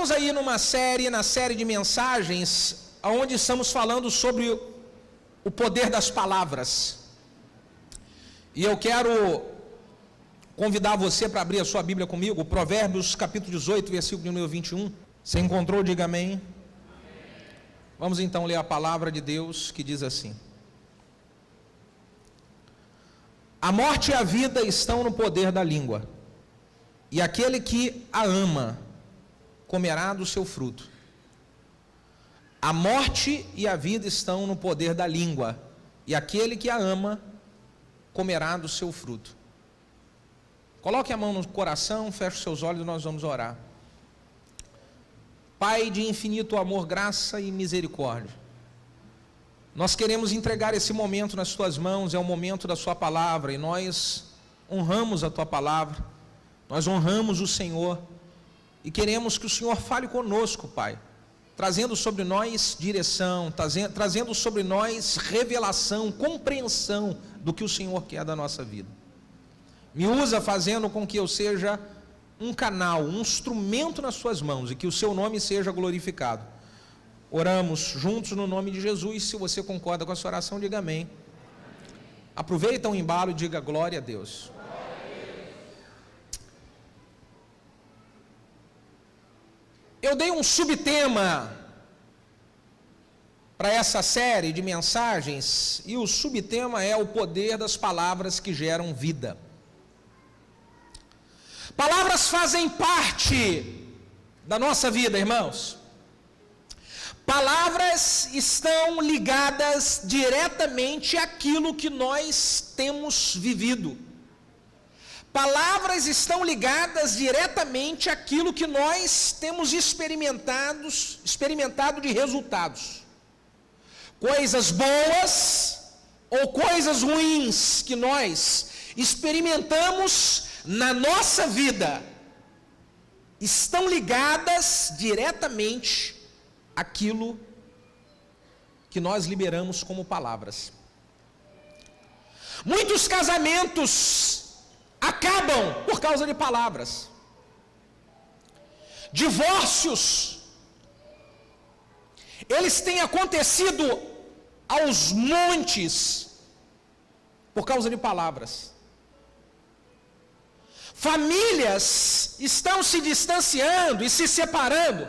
estamos aí na série de mensagens, onde estamos falando sobre o poder das palavras. E eu quero convidar você para abrir a sua Bíblia comigo, Provérbios capítulo 18, versículo número 21. Você encontrou? Diga amém. Vamos então ler a palavra de Deus, que diz assim: a morte e a vida estão no poder da língua, e aquele que a ama comerá do seu fruto. A morte e a vida estão no poder da língua, e aquele que a ama comerá do seu fruto. Coloque a mão no coração, feche os seus olhos e nós vamos orar. Pai de infinito amor, graça e misericórdia, nós queremos entregar esse momento nas tuas mãos. É o momento da sua palavra, e nós honramos a tua palavra, nós honramos o Senhor, e queremos que o Senhor fale conosco, Pai, trazendo sobre nós direção, trazendo sobre nós revelação, compreensão do que o Senhor quer da nossa vida. Me usa fazendo com que eu seja um canal, um instrumento nas suas mãos, e que o seu nome seja glorificado. Oramos juntos no nome de Jesus. Se você concorda com essa oração, diga amém. Aproveita o embalo e diga glória a Deus. Eu dei um subtema para essa série de mensagens, e o subtema é o poder das palavras que geram vida. Palavras fazem parte da nossa vida, irmãos. Palavras estão ligadas diretamente àquilo que nós temos vivido. Palavras estão ligadas diretamente àquilo que nós temos experimentado de resultados. Coisas boas ou coisas ruins que nós experimentamos na nossa vida estão ligadas diretamente àquilo que nós liberamos como palavras. Muitos casamentos acabam por causa de palavras. Divórcios, eles têm acontecido aos montes por causa de palavras. Famílias estão se distanciando e se separando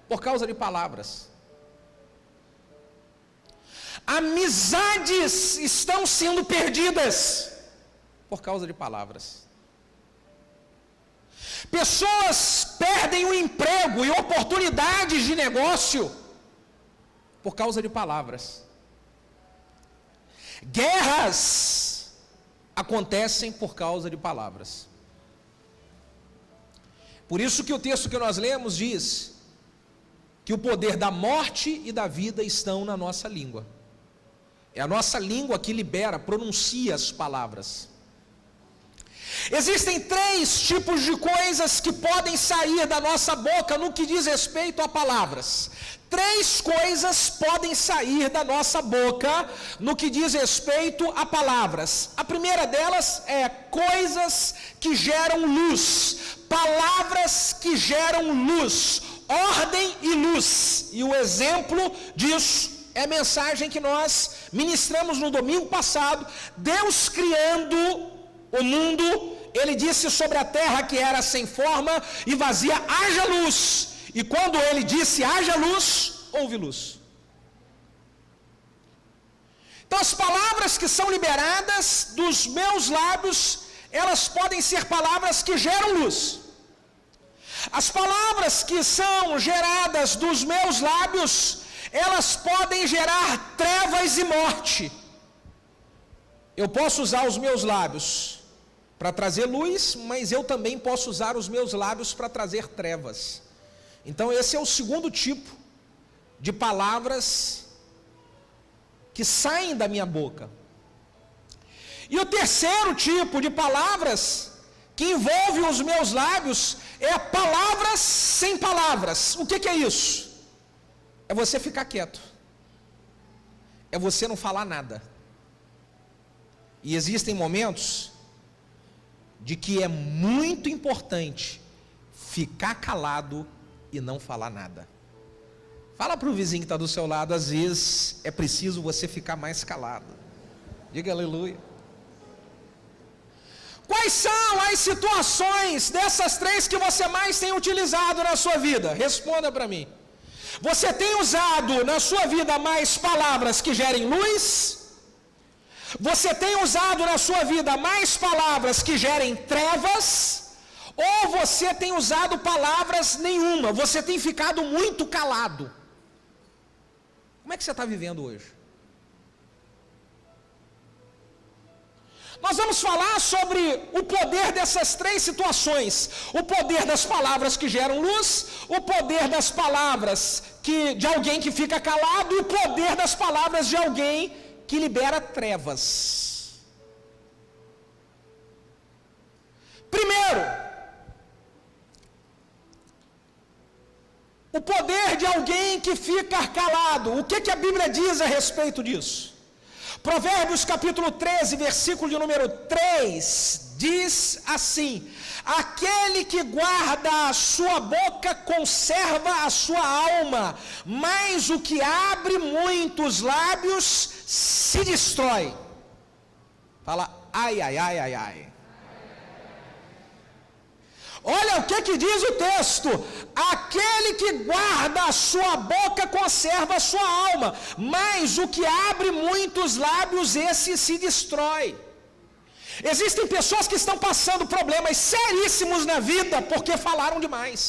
por causa de palavras. Amizades estão sendo perdidas por causa de palavras. Pessoas perdem o emprego e oportunidades de negócio por causa de palavras. Guerras acontecem por causa de palavras. Por isso que o texto que nós lemos diz que o poder da morte e da vida estão na nossa língua. É a nossa língua que libera, pronuncia as palavras. Existem 3 tipos de coisas que podem sair da nossa boca no que diz respeito a palavras. 3 coisas podem sair da nossa boca no que diz respeito a palavras. A primeira delas é coisas que geram luz, palavras que geram luz, ordem e luz. E o exemplo disso é a mensagem que nós ministramos no domingo passado. Deus criando o mundo, ele disse sobre a terra que era sem forma e vazia, haja luz. E quando ele disse haja luz, houve luz. Então as palavras que são liberadas dos meus lábios, elas podem ser palavras que geram luz. As palavras que são geradas dos meus lábios, elas podem gerar trevas e morte. Eu posso usar os meus lábios para trazer luz, mas eu também posso usar os meus lábios para trazer trevas. Então esse é o segundo tipo de palavras que saem da minha boca. E o terceiro tipo de palavras que envolve os meus lábios é palavras sem palavras. O que é isso? É você ficar quieto. É você não falar nada. E existem momentos de que é muito importante ficar calado e não falar nada. Fala para o vizinho que está do seu lado, às vezes é preciso você ficar mais calado. Diga aleluia. Quais são as situações dessas 3 que você mais tem utilizado na sua vida? Responda para mim. Você tem usado na sua vida mais palavras que gerem luz? Você tem usado na sua vida mais palavras que gerem trevas? Ou você tem usado palavras nenhuma? Você tem ficado muito calado? Como é que você está vivendo hoje? Nós vamos falar sobre o poder dessas 3 situações. O poder das palavras que geram luz, o poder das palavras de alguém que fica calado e o poder das palavras de alguém que libera trevas. Primeiro, o poder de alguém que fica calado. O que a Bíblia diz a respeito disso? Provérbios capítulo 13, versículo de número 3, diz assim: aquele que guarda a sua boca conserva a sua alma, mas o que abre muitos lábios se destrói. Fala, ai, ai, ai, ai, ai. Olha o que diz o texto: aquele que guarda a sua boca conserva a sua alma, mas o que abre muitos lábios, esse se destrói. Existem pessoas que estão passando problemas seríssimos na vida porque falaram demais.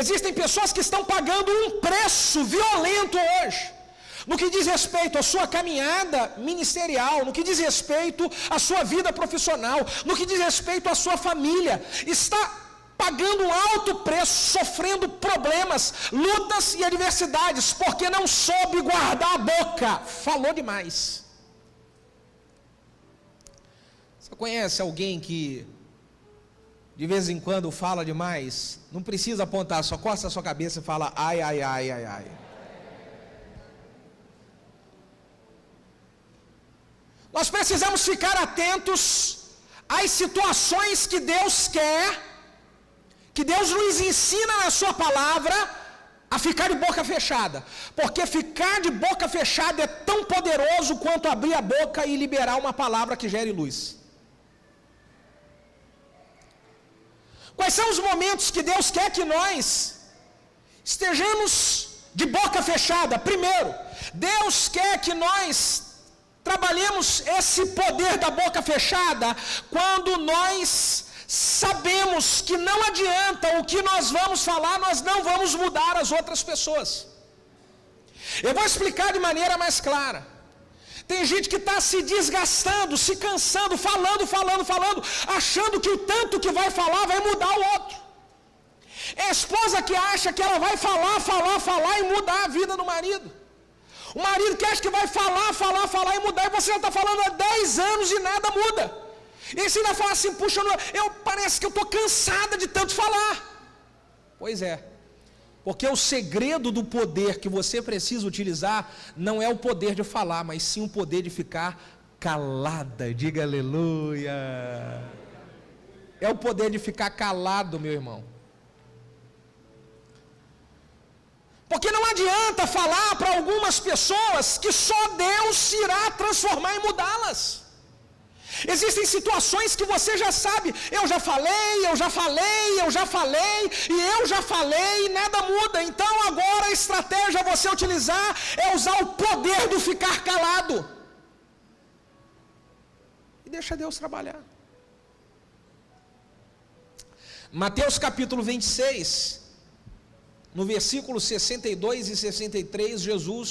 Existem pessoas que estão pagando um preço violento hoje, no que diz respeito à sua caminhada ministerial, no que diz respeito à sua vida profissional, no que diz respeito à sua família, está pagando um alto preço, sofrendo problemas, lutas e adversidades, porque não soube guardar a boca, falou demais. Você conhece alguém que de vez em quando fala demais? Não precisa apontar, só costa a sua cabeça e fala ai, ai, ai, ai, ai. Nós precisamos ficar atentos às situações que Deus quer, que Deus nos ensina na sua palavra, a ficar de boca fechada. Porque ficar de boca fechada é tão poderoso quanto abrir a boca e liberar uma palavra que gere luz. Quais são os momentos que Deus quer que nós estejamos de boca fechada? Primeiro, Deus quer que nós trabalhemos esse poder da boca fechada quando nós sabemos que não adianta o que nós vamos falar, nós não vamos mudar as outras pessoas. Eu vou explicar de maneira mais clara. Tem gente que está se desgastando, se cansando, falando, achando que o tanto que vai falar vai mudar o outro. É a esposa que acha que ela vai falar e mudar a vida do marido. O marido que acha que vai falar e mudar, e você já está falando há 10 anos e nada muda. E aí você ainda fala assim, puxa, parece que eu estou cansada de tanto falar. Pois é, porque o segredo do poder que você precisa utilizar não é o poder de falar, mas sim o poder de ficar calada. Diga aleluia. É o poder de ficar calado, meu irmão. Porque não adianta falar para algumas pessoas que só Deus irá transformar e mudá-las. Existem situações que você já sabe, eu já falei, e nada muda. Então agora a estratégia a você utilizar é usar o poder do ficar calado. E deixa Deus trabalhar. Mateus capítulo 26... no versículo 62 e 63, Jesus,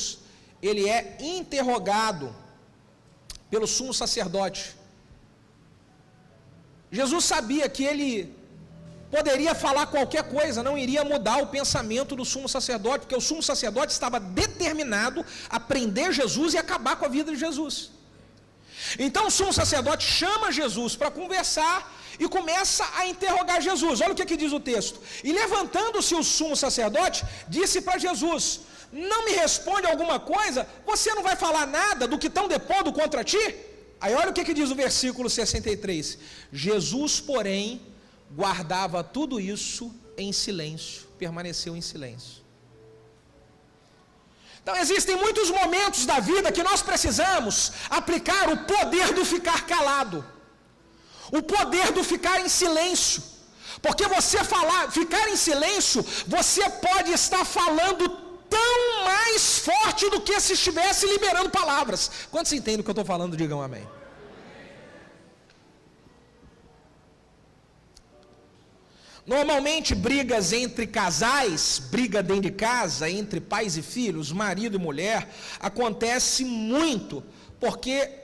ele é interrogado pelo sumo sacerdote. Jesus sabia que ele poderia falar qualquer coisa, não iria mudar o pensamento do sumo sacerdote, porque o sumo sacerdote estava determinado a prender Jesus e acabar com a vida de Jesus. Então o sumo sacerdote chama Jesus para conversar e começa a interrogar Jesus. Olha o que diz o texto: e levantando-se o sumo sacerdote, disse para Jesus: não me responde alguma coisa? Você não vai falar nada do que estão depondo contra ti? Aí olha o que diz o versículo 63: Jesus, porém, guardava tudo isso em silêncio, permaneceu em silêncio. Então existem muitos momentos da vida que nós precisamos aplicar o poder do ficar calado, o poder do ficar em silêncio, porque você ficar em silêncio, você pode estar falando tão mais forte do que se estivesse liberando palavras. Quantos entendem o que eu estou falando? Digam amém. Normalmente brigas entre casais, briga dentro de casa, entre pais e filhos, marido e mulher, acontece muito porque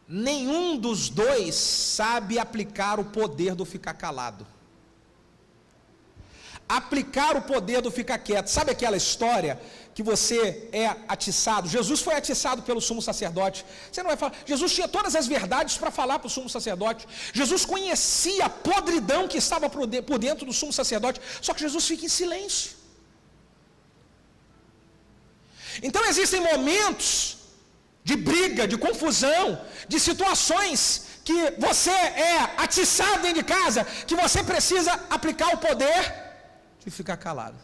nenhum dos dois sabe aplicar o poder do ficar calado. Aplicar o poder do ficar quieto. Sabe aquela história que você é atiçado? Jesus foi atiçado pelo sumo sacerdote. Você não vai falar. Jesus tinha todas as verdades para falar para o sumo sacerdote. Jesus conhecia a podridão que estava por dentro do sumo sacerdote. Só que Jesus fica em silêncio. Então existem momentos de briga, de confusão, de situações que você é atiçado dentro de casa, que você precisa aplicar o poder de ficar calado.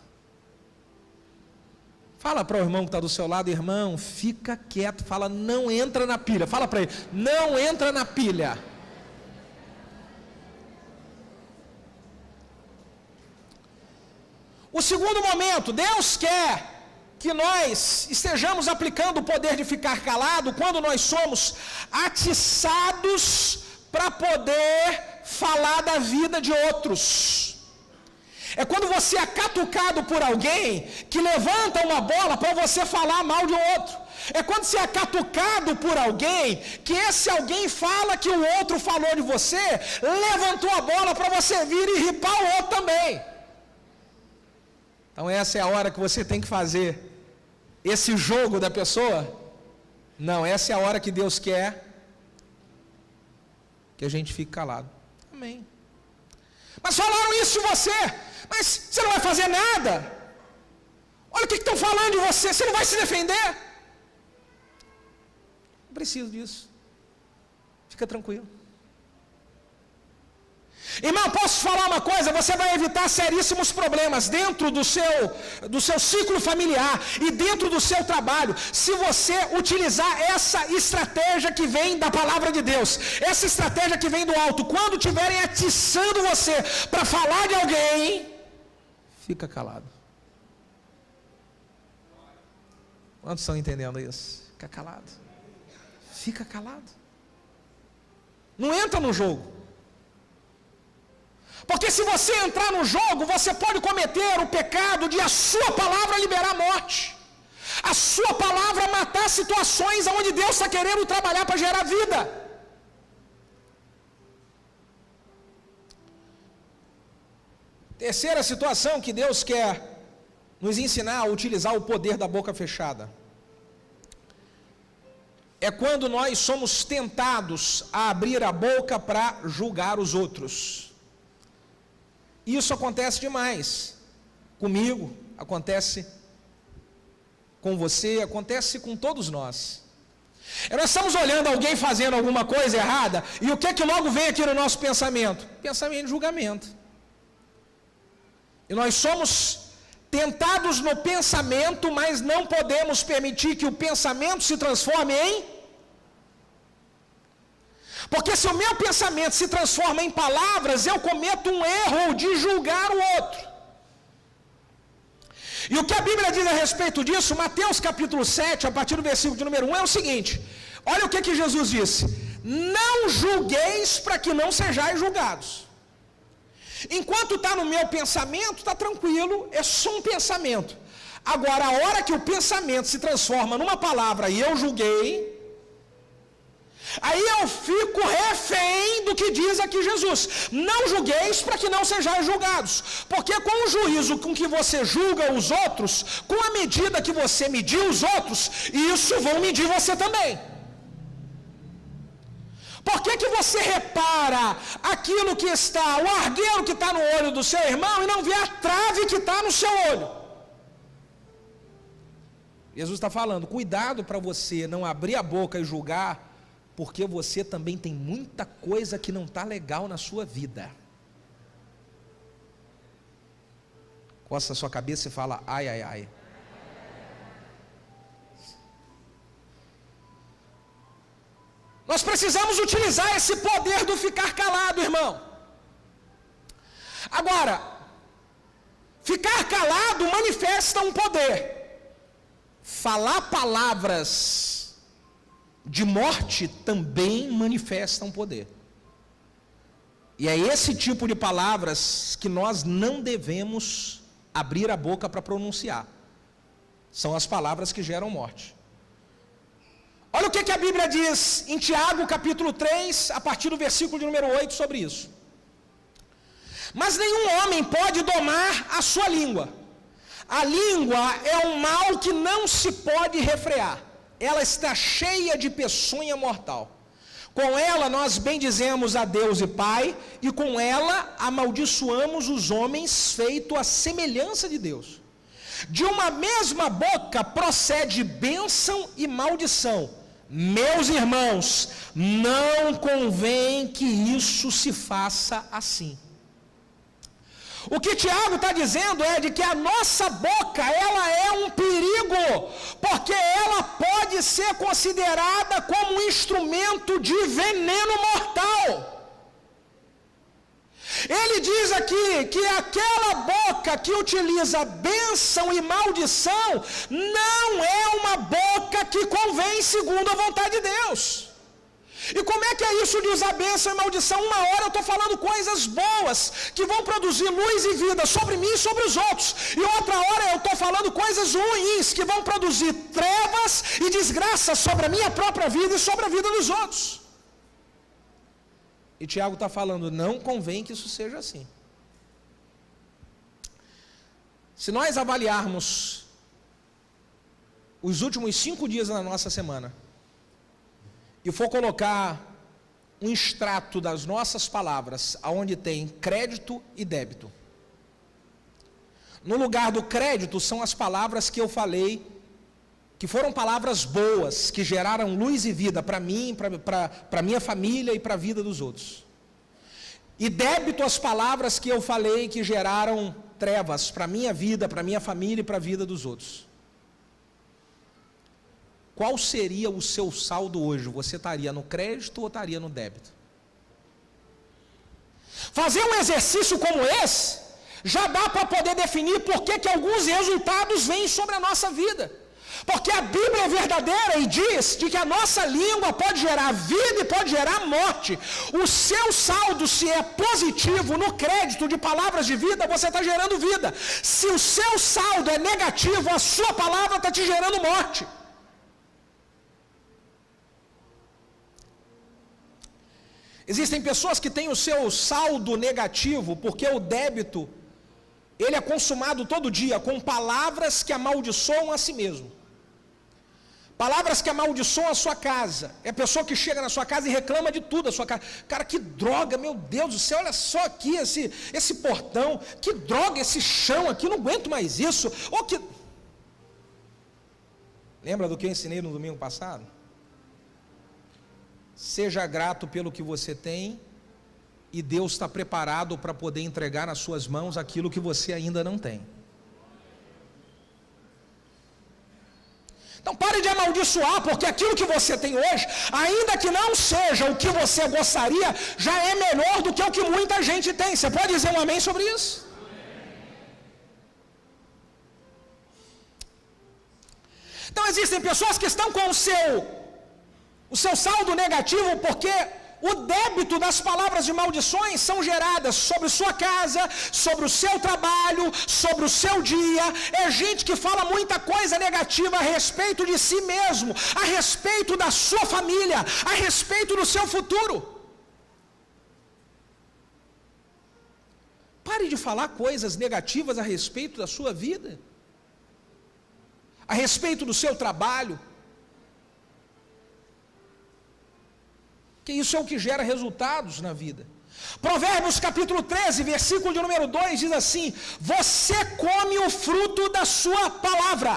Fala para o irmão que está do seu lado: irmão, fica quieto. Fala, não entra na pilha. Fala para ele, não entra na pilha. O segundo momento, Deus quer que nós estejamos aplicando o poder de ficar calado quando nós somos atiçados para poder falar da vida de outros. É quando você é catucado por alguém que levanta uma bola para você falar mal de outro. É quando você é catucado por alguém que esse alguém fala que o outro falou de você, levantou a bola para você vir e ripar o outro também. Então essa é a hora que você tem que fazer esse jogo da pessoa. Não, essa é a hora que Deus quer que a gente fique calado. Amém. Mas falaram isso de você. Mas você não vai fazer nada. Olha o que estão falando de você. Você não vai se defender. Não preciso disso. Fica tranquilo. Irmão, posso te falar uma coisa? Você vai evitar seríssimos problemas dentro do seu ciclo familiar e dentro do seu trabalho, se você utilizar essa estratégia que vem da palavra de Deus, essa estratégia que vem do alto. Quando estiverem atiçando você para falar de alguém, fica calado. Quantos estão entendendo isso? Fica calado. Fica calado. Não entra no jogo. Porque se você entrar no jogo, você pode cometer o pecado de a sua palavra liberar a morte. A sua palavra matar situações onde Deus está querendo trabalhar para gerar vida. Terceira situação que Deus quer nos ensinar a utilizar o poder da boca fechada. É quando nós somos tentados a abrir a boca para julgar os outros. Isso acontece demais. Comigo, acontece com você, acontece com todos nós. Nós estamos olhando alguém fazendo alguma coisa errada, e o que é que logo vem aqui no nosso pensamento? Pensamento de julgamento. E nós somos tentados no pensamento, mas não podemos permitir que o pensamento se transforme em... Porque se o meu pensamento se transforma em palavras, eu cometo um erro de julgar o outro. E o que a Bíblia diz a respeito disso, Mateus capítulo 7, a partir do versículo de número 1, é o seguinte: olha o que Jesus disse: não julgueis para que não sejais julgados. Enquanto está no meu pensamento, está tranquilo, é só um pensamento. Agora, a hora que o pensamento se transforma numa palavra e eu julguei, aí eu fico refém do que diz aqui Jesus: não julgueis para que não sejais julgados, porque com o juízo com que você julga os outros, com a medida que você medir os outros, isso vão medir você também. Por que você repara aquilo que está, o argueiro que está no olho do seu irmão e não vê a trave que está no seu olho? Jesus está falando, cuidado para você não abrir a boca e julgar, porque você também tem muita coisa que não está legal na sua vida. Costa a sua cabeça e fala: ai, ai, ai. Nós precisamos utilizar esse poder do ficar calado, irmão. Agora, ficar calado manifesta um poder. Falar palavras de morte também manifesta um poder. E é esse tipo de palavras que nós não devemos abrir a boca para pronunciar. São as palavras que geram morte. Olha o que a Bíblia diz em Tiago capítulo 3, a partir do versículo de número 8 sobre isso. Mas nenhum homem pode domar a sua língua. A língua é um mal que não se pode refrear. Ela está cheia de peçonha mortal. Com ela nós bendizemos a Deus e Pai, e com ela amaldiçoamos os homens feito à semelhança de Deus. De uma mesma boca procede bênção e maldição. Meus irmãos, não convém que isso se faça assim. O que Tiago está dizendo é de que a nossa boca, ela é um perigo, porque ela pode ser considerada como um instrumento de veneno mortal. Ele diz aqui que aquela boca que utiliza bênção e maldição não é uma boca que convém segundo a vontade de Deus. E como é que é isso de usar bênção e maldição? Uma hora eu estou falando coisas boas que vão produzir luz e vida sobre mim e sobre os outros, e outra hora eu estou falando coisas ruins que vão produzir trevas e desgraça sobre a minha própria vida e sobre a vida dos outros. E Tiago está falando, não convém que isso seja assim. Se nós avaliarmos os últimos 5 dias da nossa semana, e for colocar um extrato das nossas palavras, aonde tem crédito e débito. No lugar do crédito são as palavras que eu falei, que foram palavras boas, que geraram luz e vida para mim, para minha família e para a vida dos outros. E débito as palavras que eu falei que geraram trevas para a minha vida, para a minha família e para a vida dos outros. Qual seria o seu saldo hoje? Você estaria no crédito ou estaria no débito? Fazer um exercício como esse, já dá para poder definir por que alguns resultados vêm sobre a nossa vida. Porque a Bíblia é verdadeira e diz de que a nossa língua pode gerar vida e pode gerar morte. O seu saldo, se é positivo no crédito de palavras de vida, você está gerando vida. Se o seu saldo é negativo, a sua palavra está te gerando morte. Existem pessoas que têm o seu saldo negativo, porque o débito, ele é consumado todo dia com palavras que amaldiçoam a si mesmo. Palavras que amaldiçoam a sua casa. É a pessoa que chega na sua casa e reclama de tudo a sua casa. Cara, que droga, meu Deus do céu, olha só aqui esse portão, que droga esse chão aqui, não aguento mais isso. Oh, que... Lembra do que eu ensinei no domingo passado? Seja grato pelo que você tem, e Deus está preparado para poder entregar nas suas mãos aquilo que você ainda não tem. Então pare de amaldiçoar, porque aquilo que você tem hoje, ainda que não seja o que você gostaria, já é melhor do que o que muita gente tem. Você pode dizer um amém sobre isso? Então existem pessoas que estão com o seu saldo negativo, porque o débito das palavras de maldições são geradas sobre sua casa, sobre o seu trabalho, sobre o seu dia. É gente que fala muita coisa negativa a respeito de si mesmo, a respeito da sua família, a respeito do seu futuro. Pare de falar coisas negativas a respeito da sua vida, a respeito do seu trabalho, que isso é o que gera resultados na vida. Provérbios capítulo 13, versículo de número 2 diz assim: você come o fruto da sua palavra.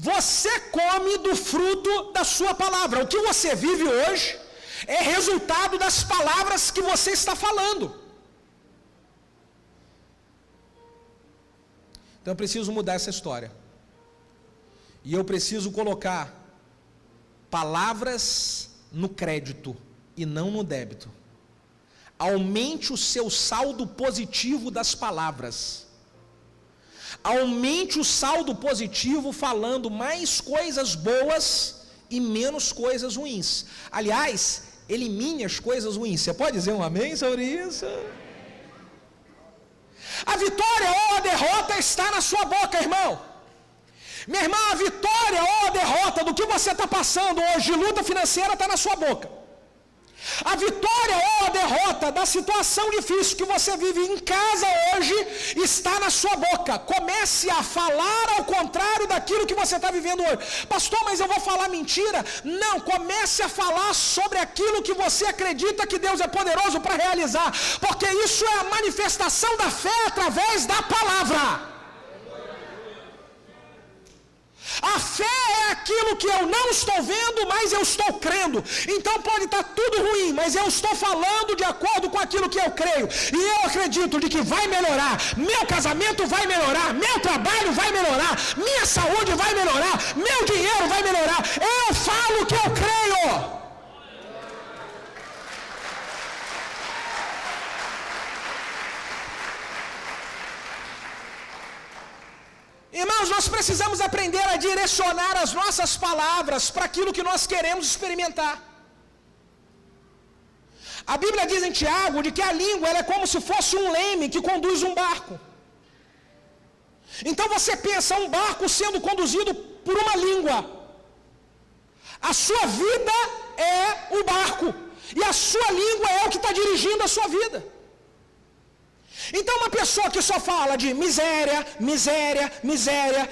Você come do fruto da sua palavra. O que você vive hoje é resultado das palavras que você está falando. Então eu preciso mudar essa história. E eu preciso colocar palavras no crédito e não no débito. Aumente o seu saldo positivo das palavras. Aumente o saldo positivo falando mais coisas boas e menos coisas ruins. Aliás, elimine as coisas ruins. Você pode dizer um amém sobre isso? A vitória ou a derrota está na sua boca, irmão. Minha irmã, a vitória ou a derrota do que você está passando hoje, de luta financeira, está na sua boca. A vitória ou a derrota da situação difícil que você vive em casa hoje está na sua boca. Comece a falar ao contrário daquilo que você está vivendo hoje. Pastor, mas eu vou falar mentira? Não, comece a falar sobre aquilo que você acredita que Deus é poderoso para realizar, porque isso é a manifestação da fé através da palavra. A fé é aquilo que eu não estou vendo, mas eu estou crendo. Então pode estar tudo ruim, mas eu estou falando de acordo com aquilo que eu creio. E eu acredito de que vai melhorar. Meu casamento vai melhorar, meu trabalho vai melhorar, minha saúde vai melhorar, meu dinheiro vai melhorar. Eu falo o que eu creio. Irmãos, nós precisamos aprender a direcionar as nossas palavras para aquilo que nós queremos experimentar. A Bíblia diz em Tiago de que a língua ela é como se fosse um leme que conduz um barco. Então você pensa um barco sendo conduzido por uma língua. A sua vida é o barco e a sua língua é o que está dirigindo a sua vida. Então uma pessoa que só fala de miséria, miséria, miséria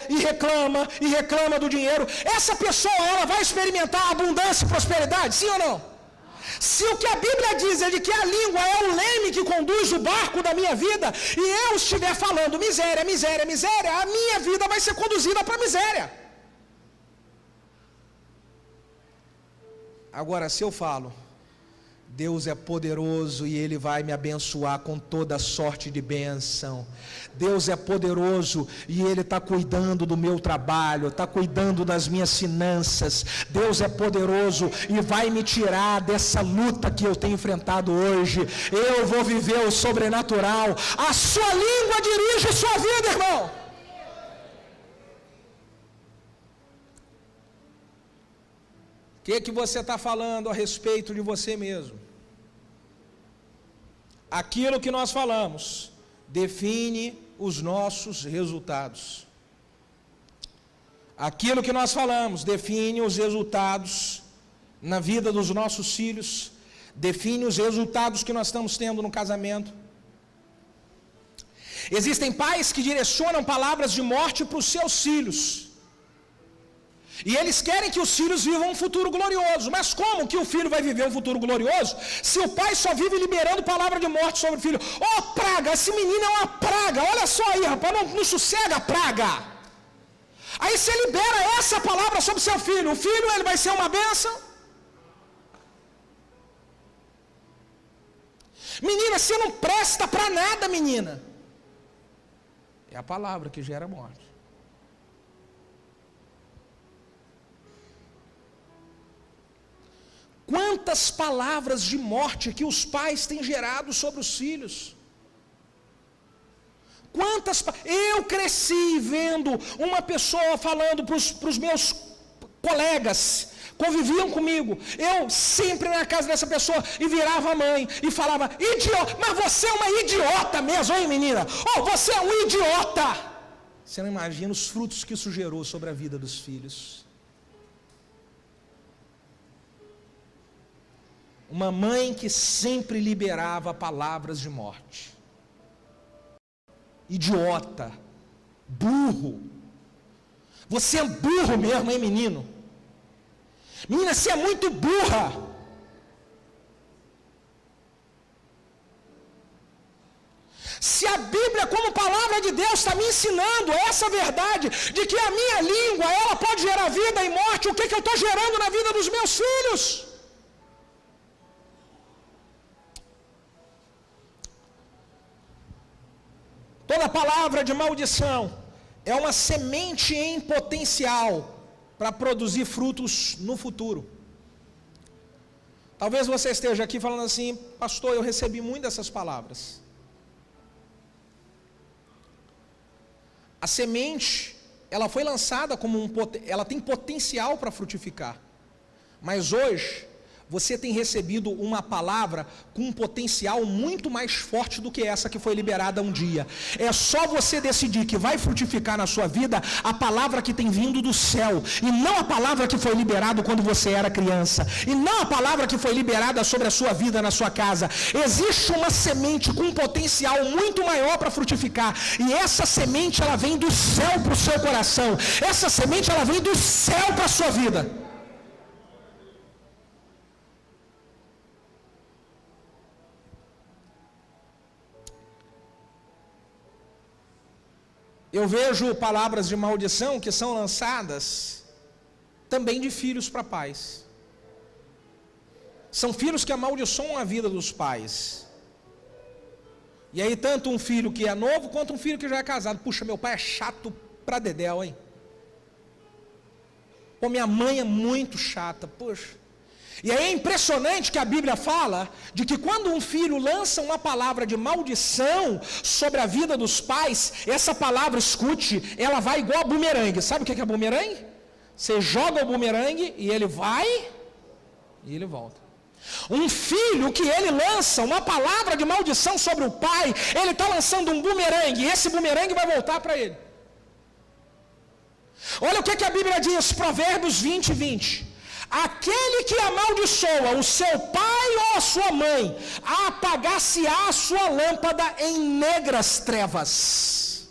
e reclama do dinheiro, essa pessoa ela vai experimentar abundância e prosperidade, sim ou não? Se o que a Bíblia diz é de que a língua é o leme que conduz o barco da minha vida, e eu estiver falando miséria, miséria, miséria, a minha vida vai ser conduzida para a miséria. Agora, se eu falo Deus é poderoso e Ele vai me abençoar com toda sorte de bênção. Deus é poderoso e Ele está cuidando do meu trabalho, está cuidando das minhas finanças. Deus é poderoso e vai me tirar dessa luta que eu tenho enfrentado hoje. Eu vou viver o sobrenatural. A sua língua dirige sua vida, irmão. O que você está falando a respeito de você mesmo? Aquilo que nós falamos define os nossos resultados. Aquilo que nós falamos define os resultados na vida dos nossos filhos, define os resultados que nós estamos tendo no casamento. Existem pais que direcionam palavras de morte para os seus filhos. E eles querem que os filhos vivam um futuro glorioso. Mas como que o filho vai viver um futuro glorioso se o pai só vive liberando palavra de morte sobre o filho? Ó, praga, esse menino é uma praga. Olha só aí, rapaz, não sossega a praga. Aí você libera essa palavra sobre seu filho. O filho, ele vai ser uma bênção. Menina, você não presta para nada, menina. É a palavra que gera morte. Quantas palavras de morte que os pais têm gerado sobre os filhos? Eu cresci vendo uma pessoa falando para os meus colegas, conviviam comigo, eu sempre na casa dessa pessoa, e virava a mãe e falava, idiota, mas você é uma idiota mesmo, hein menina? Oh, você é um idiota! Você não imagina os frutos que isso gerou sobre a vida dos filhos. Uma mãe que sempre liberava palavras de morte. Idiota, burro. Você é burro mesmo, hein, menino? Menina, você é muito burra. Se a Bíblia, como palavra de Deus, está me ensinando essa verdade, de que a minha língua, ela pode gerar vida e morte, o que eu estou gerando na vida dos meus filhos? Toda palavra de maldição é uma semente em potencial para produzir frutos no futuro. Talvez você esteja aqui falando assim: pastor, eu recebi muito dessas palavras. A semente, ela foi lançada como ela tem potencial para frutificar. Mas hoje, você tem recebido uma palavra com um potencial muito mais forte do que essa que foi liberada um dia. É só você decidir que vai frutificar na sua vida a palavra que tem vindo do céu, e não a palavra que foi liberada quando você era criança, e não a palavra que foi liberada sobre a sua vida, na sua casa. Existe uma semente com um potencial muito maior para frutificar, e essa semente ela vem do céu para o seu coração, essa semente ela vem do céu para a sua vida. Eu vejo palavras de maldição que são lançadas também de filhos para pais. São filhos que amaldiçoam a vida dos pais. E aí tanto um filho que é novo, quanto um filho que já é casado. Puxa, meu pai é chato pra dedéu, hein? Pô, minha mãe é muito chata, poxa. E aí é impressionante que a Bíblia fala de que quando um filho lança uma palavra de maldição sobre a vida dos pais, essa palavra, escute, ela vai igual a bumerangue. Sabe o que é bumerangue? Você joga o bumerangue e ele vai e ele volta. Um filho que ele lança uma palavra de maldição sobre o pai, ele está lançando um bumerangue, e esse bumerangue vai voltar para ele. Olha o que a Bíblia diz, Provérbios 20:20. Aquele que amaldiçoa o seu pai ou a sua mãe, apagar-se-á a sua lâmpada em negras trevas.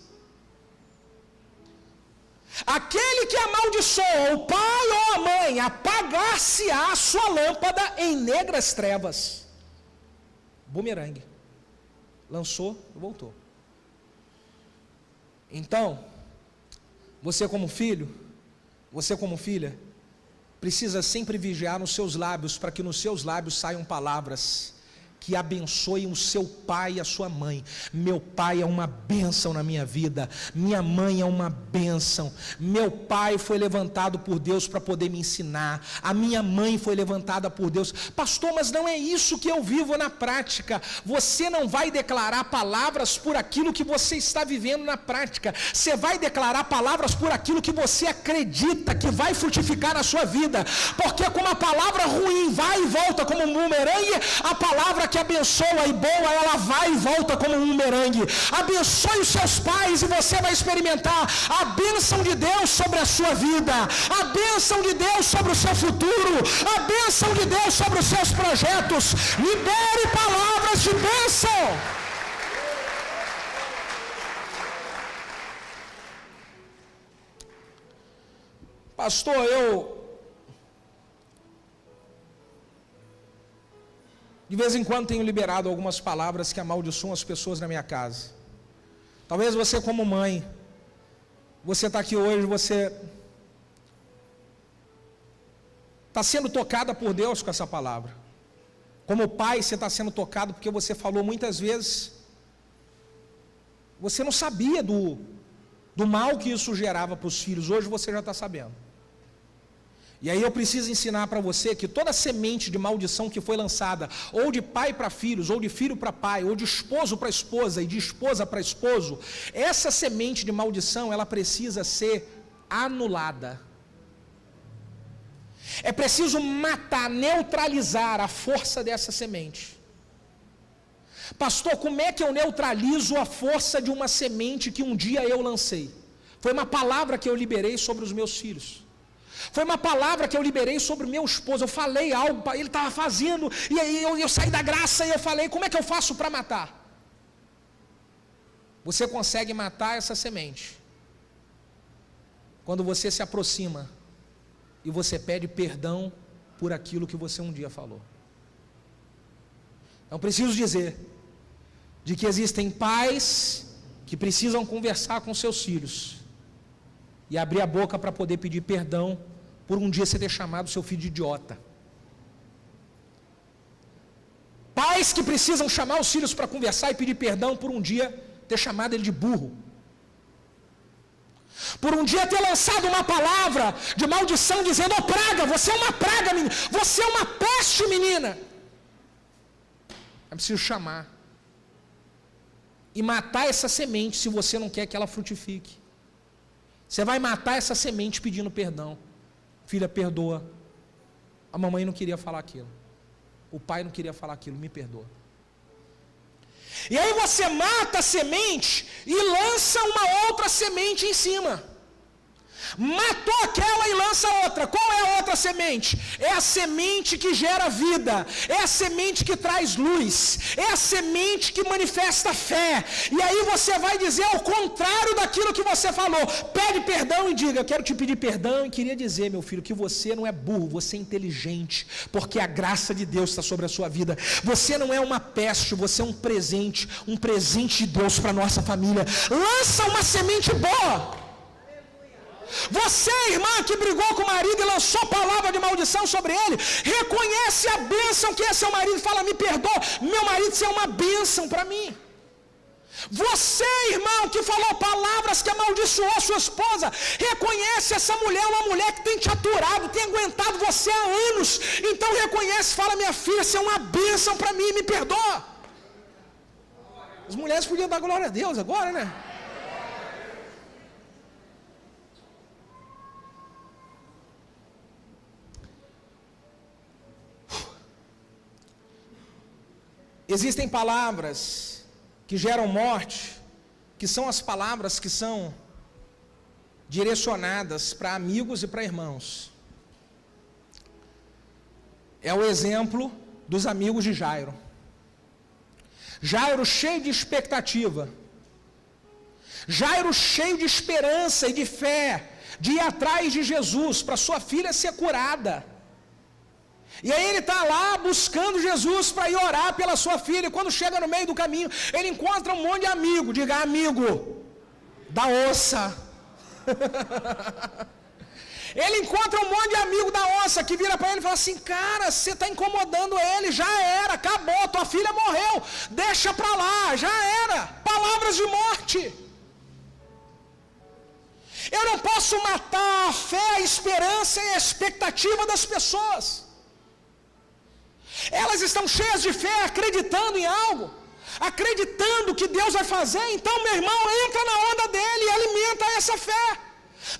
Aquele que amaldiçoa o pai ou a mãe, apagar-se-á a sua lâmpada em negras trevas. Bumerangue. Lançou e voltou. Então, você como filho, você como filha, precisa sempre vigiar nos seus lábios, para que nos seus lábios saiam palavras que abençoem o seu pai e a sua mãe. Meu pai é uma bênção na minha vida, minha mãe é uma bênção, meu pai foi levantado por Deus para poder me ensinar, a minha mãe foi levantada por Deus. Pastor, mas não é isso que eu vivo na prática. Você não vai declarar palavras por aquilo que você está vivendo na prática, você vai declarar palavras por aquilo que você acredita que vai frutificar na sua vida, porque como a palavra ruim vai e volta como um bumerangue, a palavra que abençoa e boa, ela vai e volta como um bumerangue. Abençoe os seus pais e você vai experimentar a bênção de Deus sobre a sua vida, a bênção de Deus sobre o seu futuro, a bênção de Deus sobre os seus projetos. Libere palavras de bênção. Pastor, de vez em quando tenho liberado algumas palavras que amaldiçoam as pessoas na minha casa. Talvez você como mãe, você está aqui hoje, você está sendo tocada por Deus com essa palavra. Como pai, você está sendo tocado porque você falou muitas vezes, você não sabia do mal que isso gerava para os filhos, hoje você já está sabendo. E aí eu preciso ensinar para você que toda semente de maldição que foi lançada, ou de pai para filhos, ou de filho para pai, ou de esposo para esposa, e de esposa para esposo, essa semente de maldição, ela precisa ser anulada. É preciso matar, neutralizar a força dessa semente. Pastor, como é que eu neutralizo a força de uma semente que um dia eu lancei? Foi uma palavra que eu liberei sobre os meus filhos. Foi uma palavra que eu liberei sobre o meu esposo. Eu falei algo, ele estava fazendo, e aí eu saí da graça e eu falei, como é que eu faço para matar? Você consegue matar essa semente quando você se aproxima e você pede perdão por aquilo que você um dia falou. Então preciso dizer de que existem pais que precisam conversar com seus filhos e abrir a boca para poder pedir perdão por um dia você ter chamado seu filho de idiota. Pais que precisam chamar os filhos para conversar e pedir perdão por um dia ter chamado ele de burro. por um dia ter lançado uma palavra de maldição, dizendo: ô praga, você é uma praga, menina, você é uma peste, menina. É preciso chamar e matar essa semente, se você não quer que ela frutifique. Você vai matar essa semente pedindo perdão. Filha, perdoa. A mamãe não queria falar aquilo, o pai não queria falar aquilo, me perdoa. E aí você mata a semente e lança uma outra semente em cima. Matou aquela e lança outra. Qual é a outra semente? É a semente que gera vida, é a semente que traz luz, é a semente que manifesta fé. E aí você vai dizer ao contrário daquilo que você falou. Pede perdão e diga: eu quero te pedir perdão e queria dizer, meu filho, que você não é burro, você é inteligente, porque a graça de Deus está sobre a sua vida. Você não é uma peste, você é um presente de Deus para a nossa família. Lança uma semente boa. Você, irmã, que brigou com o marido e lançou palavra de maldição sobre ele, reconhece a bênção que é seu marido e fala: me perdoa, meu marido, você é uma bênção para mim. Você, irmão, que falou palavras que amaldiçoou a sua esposa, reconhece essa mulher, uma mulher que tem te aturado, tem aguentado você há anos, então reconhece, fala: minha filha, você é uma bênção para mim, me perdoa. As mulheres podiam dar glória a Deus agora, né? Existem palavras que geram morte, que são as palavras que são direcionadas para amigos e para irmãos. É o exemplo dos amigos de Jairo. Jairo cheio de expectativa, Jairo cheio de esperança e de fé, de ir atrás de Jesus para sua filha ser curada. E aí ele está lá buscando Jesus para ir orar pela sua filha. E quando chega no meio do caminho, ele encontra um monte de amigo. Diga: amigo da onça. Ele encontra um monte de amigo da onça que vira para ele e fala assim: cara, você está incomodando ele, já era, acabou, tua filha morreu, deixa para lá, já era. Palavras de morte. Eu não posso matar a fé, a esperança e a expectativa das pessoas. Elas estão cheias de fé, acreditando em algo, acreditando que Deus vai fazer. Então, meu irmão, entra na onda dele e alimenta essa fé.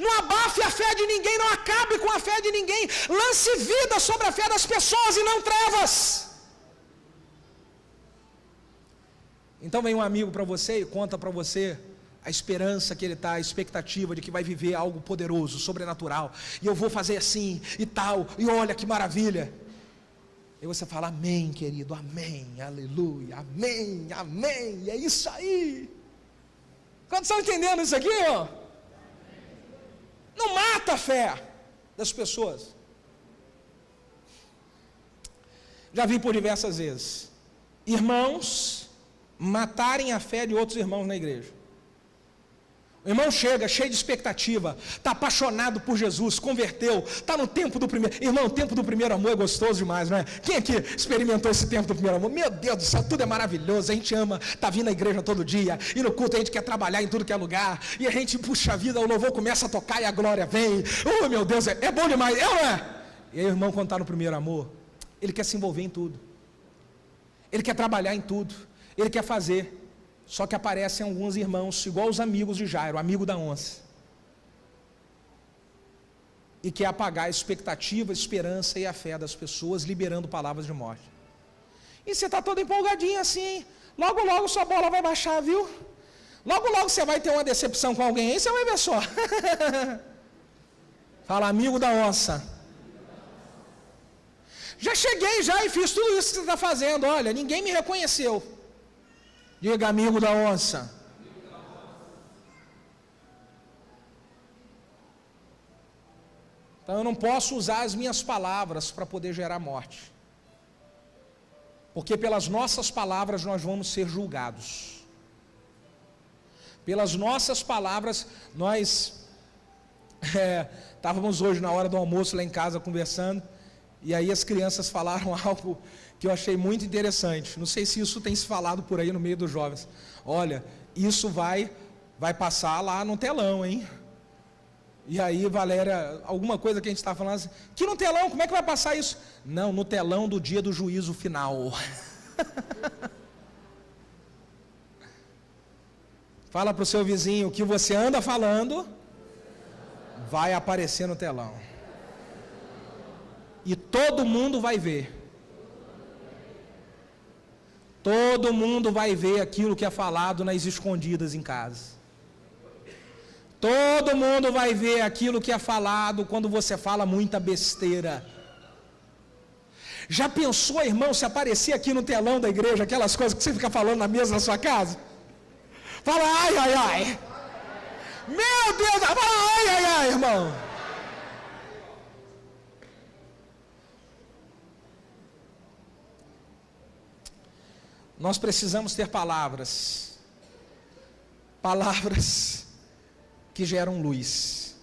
Não abafe a fé de ninguém, não acabe com a fé de ninguém. Lance vida sobre a fé das pessoas e não trevas. Então vem um amigo para você e conta para você a esperança que ele está, a expectativa de que vai viver algo poderoso, sobrenatural, e eu vou fazer assim e tal, e olha que maravilha. E você fala: amém, querido, amém, aleluia, amém, amém, é isso aí. Quantos estão entendendo isso aqui, ó? Não mata a fé das pessoas. Já vi por diversas vezes irmãos matarem a fé de outros irmãos na igreja. O irmão chega cheio de expectativa, está apaixonado por Jesus, converteu, está no tempo do primeiro. Irmão, o tempo do primeiro amor é gostoso demais, não é? Quem aqui experimentou esse tempo do primeiro amor? Meu Deus do céu, tudo é maravilhoso, a gente ama, está vindo à igreja todo dia, e no culto a gente quer trabalhar em tudo que é lugar, e a gente, puxa a vida, o louvor começa a tocar e a glória vem. Oh meu Deus, é bom demais, é ou não é? E aí o irmão, quando está no primeiro amor, ele quer se envolver em tudo, ele quer trabalhar em tudo, ele quer fazer. Só que aparecem alguns irmãos, igual os amigos de Jairo, amigo da onça, e quer apagar a expectativa, a esperança e a fé das pessoas, liberando palavras de morte. E você está todo empolgadinho assim, logo logo sua bola vai baixar, viu? Logo logo você vai ter uma decepção com alguém aí, você vai ver só. Fala: amigo da onça. Já cheguei já e fiz tudo isso que você está fazendo, olha, ninguém me reconheceu. Diga: amigo da onça. Então eu não posso usar as minhas palavras para poder gerar morte, porque pelas nossas palavras nós vamos ser julgados. Pelas nossas palavras, nós estávamos hoje na hora do almoço lá em casa conversando, e aí as crianças falaram algo que eu achei muito interessante. Não sei se isso tem se falado por aí no meio dos jovens. Olha, isso vai passar lá no telão, hein? E aí, Valéria, alguma coisa que a gente está falando assim, que no telão, como é que vai passar isso? Não, no telão do dia do juízo final. Fala para o seu vizinho, o que você anda falando, vai aparecer no telão. E todo mundo vai ver. Todo mundo vai ver aquilo que é falado nas escondidas em casa. Todo mundo vai ver aquilo que é falado quando você fala muita besteira. Já pensou, irmão, se aparecer aqui no telão da igreja aquelas coisas que você fica falando na mesa da sua casa? Fala, ai, ai, ai. Meu Deus, fala, ai, ai, ai, irmão. Nós precisamos ter palavras. Palavras que geram luz.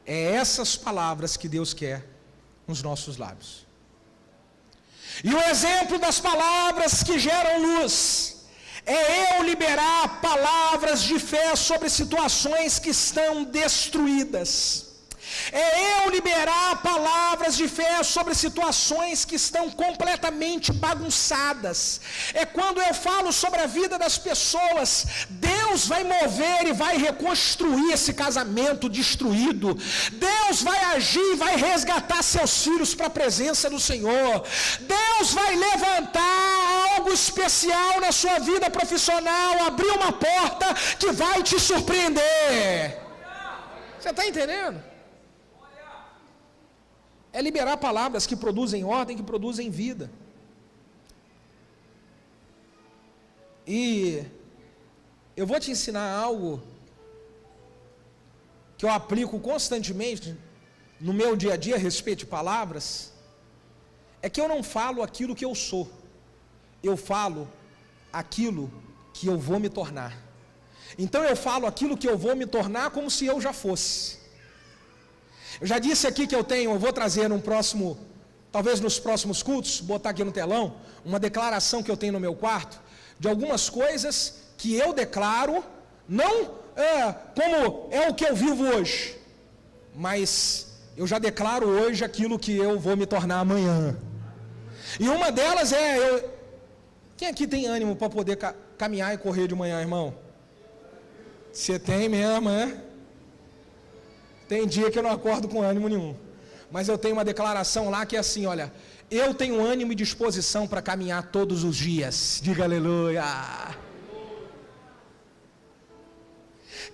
É essas palavras que Deus quer nos nossos lábios. E o exemplo das palavras que geram luz é eu liberar palavras de fé sobre situações que estão destruídas. É eu liberar palavras de fé sobre situações que estão completamente bagunçadas. É quando eu falo sobre a vida das pessoas, Deus vai mover e vai reconstruir esse casamento destruído. Deus vai agir e vai resgatar seus filhos para a presença do Senhor. Deus vai levantar algo especial na sua vida profissional, abrir uma porta que vai te surpreender. Você está entendendo? É liberar palavras que produzem ordem, que produzem vida. E eu vou te ensinar algo que eu aplico constantemente no meu dia a dia a respeito de palavras. É que eu não falo aquilo que eu sou. Eu falo aquilo que eu vou me tornar. Então eu falo aquilo que eu vou me tornar como se eu já fosse. Eu já disse aqui que eu vou trazer talvez nos próximos cultos, botar aqui no telão, uma declaração que eu tenho no meu quarto, de algumas coisas que eu declaro, não como é o que eu vivo hoje, mas eu já declaro hoje aquilo que eu vou me tornar amanhã. E uma delas quem aqui tem ânimo para poder caminhar e correr de manhã, irmão? Você tem mesmo, Tem dia que eu não acordo com ânimo nenhum. Mas eu tenho uma declaração lá que é assim, olha, eu tenho ânimo e disposição para caminhar todos os dias. Diga aleluia.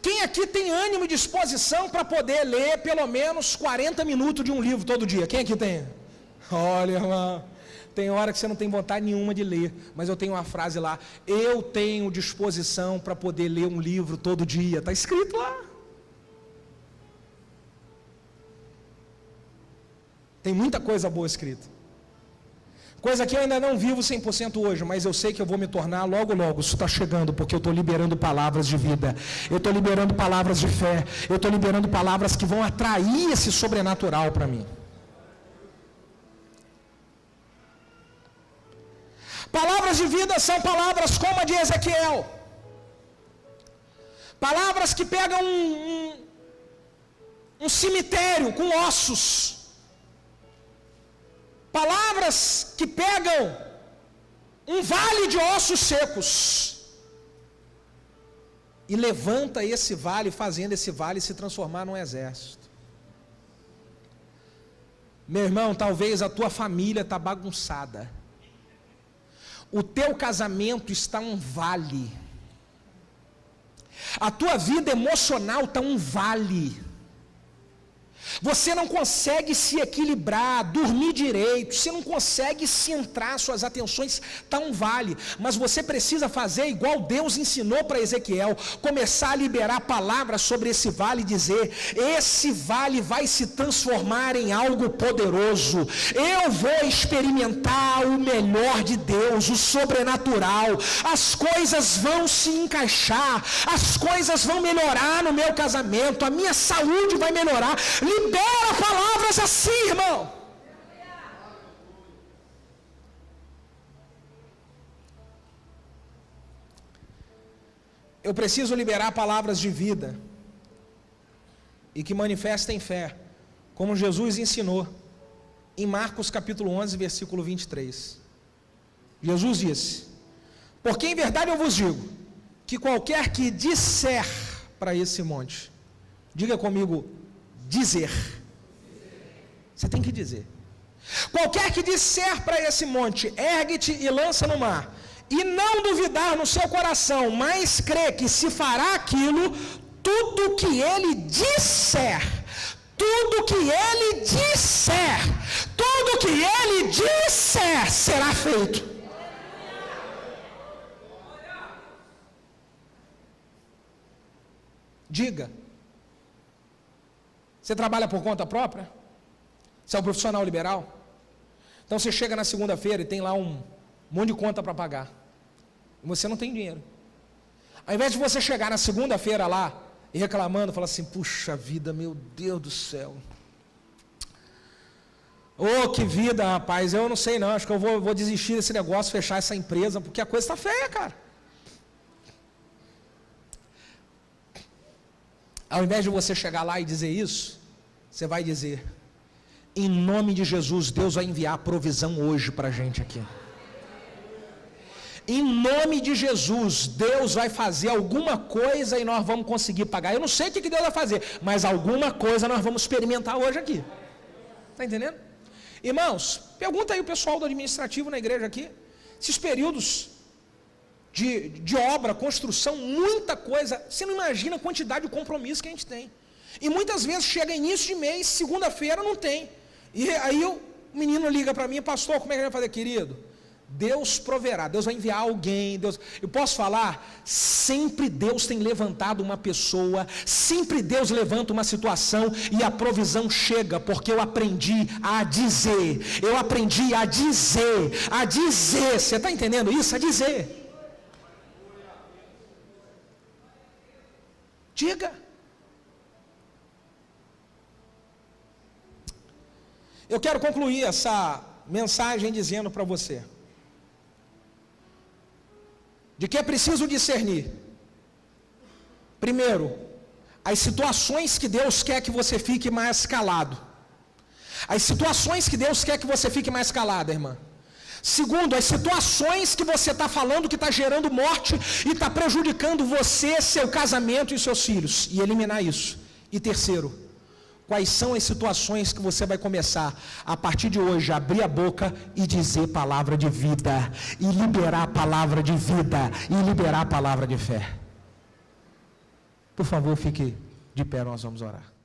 Quem aqui tem ânimo e disposição para poder ler pelo menos 40 minutos de um livro todo dia? Quem aqui tem? Olha, irmão, tem hora que você não tem vontade nenhuma de ler, mas eu tenho uma frase lá, eu tenho disposição para poder ler um livro todo dia. Está escrito lá. Tem muita coisa boa escrita. Coisa que eu ainda não vivo 100% hoje, mas eu sei que eu vou me tornar logo, logo. Isso está chegando, porque eu estou liberando palavras de vida. Eu estou liberando palavras de fé. Eu estou liberando palavras que vão atrair esse sobrenatural para mim. Palavras de vida são palavras como a de Ezequiel. Palavras que pegam um cemitério com ossos. Palavras que pegam um vale de ossos secos e levanta esse vale, fazendo esse vale se transformar num exército. Meu irmão, talvez a tua família está bagunçada. O teu casamento está um vale. A tua vida emocional está um vale. Você não consegue se equilibrar, dormir direito, você não consegue centrar suas atenções, está um vale, mas você precisa fazer igual Deus ensinou para Ezequiel, começar a liberar palavras sobre esse vale e dizer, esse vale vai se transformar em algo poderoso, eu vou experimentar o melhor de Deus, o sobrenatural, as coisas vão se encaixar, as coisas vão melhorar no meu casamento, a minha saúde vai melhorar, libera palavras assim, irmão. Eu preciso liberar palavras de vida. e que manifestem fé, como Jesus ensinou em Marcos capítulo 11, versículo 23. Jesus disse: porque em verdade eu vos digo, que qualquer que disser para esse monte, diga comigo, dizer. Você tem que dizer. Qualquer que disser para esse monte, ergue-te e lança no mar, e não duvidar no seu coração, mas crê que se fará aquilo, tudo que ele disser, tudo que ele disser, tudo que ele disser será feito. Diga. Você trabalha por conta própria? Você é um profissional liberal? Então você chega na segunda-feira e tem lá um monte de conta para pagar. E você não tem dinheiro. Ao invés de você chegar na segunda-feira lá e reclamando, falar assim: puxa vida, meu Deus do céu. Ô, que vida, rapaz, eu não sei não, acho que eu vou desistir desse negócio, fechar essa empresa, porque a coisa está feia, cara. Ao invés de você chegar lá e dizer isso, você vai dizer: em nome de Jesus, Deus vai enviar provisão hoje para a gente aqui. Em nome de Jesus, Deus vai fazer alguma coisa e nós vamos conseguir pagar. Eu não sei o que Deus vai fazer, mas alguma coisa nós vamos experimentar hoje aqui. Está entendendo? Irmãos, pergunta aí o pessoal do administrativo na igreja aqui, esses períodos de obra, construção, muita coisa, você não imagina a quantidade de compromisso que a gente tem. E muitas vezes chega início de mês, segunda-feira não tem. E aí o menino liga para mim: pastor, como é que a gente vai fazer, querido? Deus proverá, Deus vai enviar alguém, Deus... Eu posso falar, sempre Deus tem levantado uma pessoa, sempre Deus levanta uma situação e a provisão chega, porque eu aprendi a dizer, você está entendendo isso? A dizer. Diga. Eu quero concluir essa mensagem dizendo para você de que é preciso discernir, primeiro, as situações que Deus quer que você fique mais calado. As situações que Deus quer que você fique mais calada, irmã. Segundo, as situações que você está falando que está gerando morte e está prejudicando você, seu casamento e seus filhos, e eliminar isso. E terceiro, quais são as situações que você vai começar, a partir de hoje, a abrir a boca e dizer palavra de vida, e liberar a palavra de vida, e liberar a palavra de fé. Por favor, fique de pé, nós vamos orar.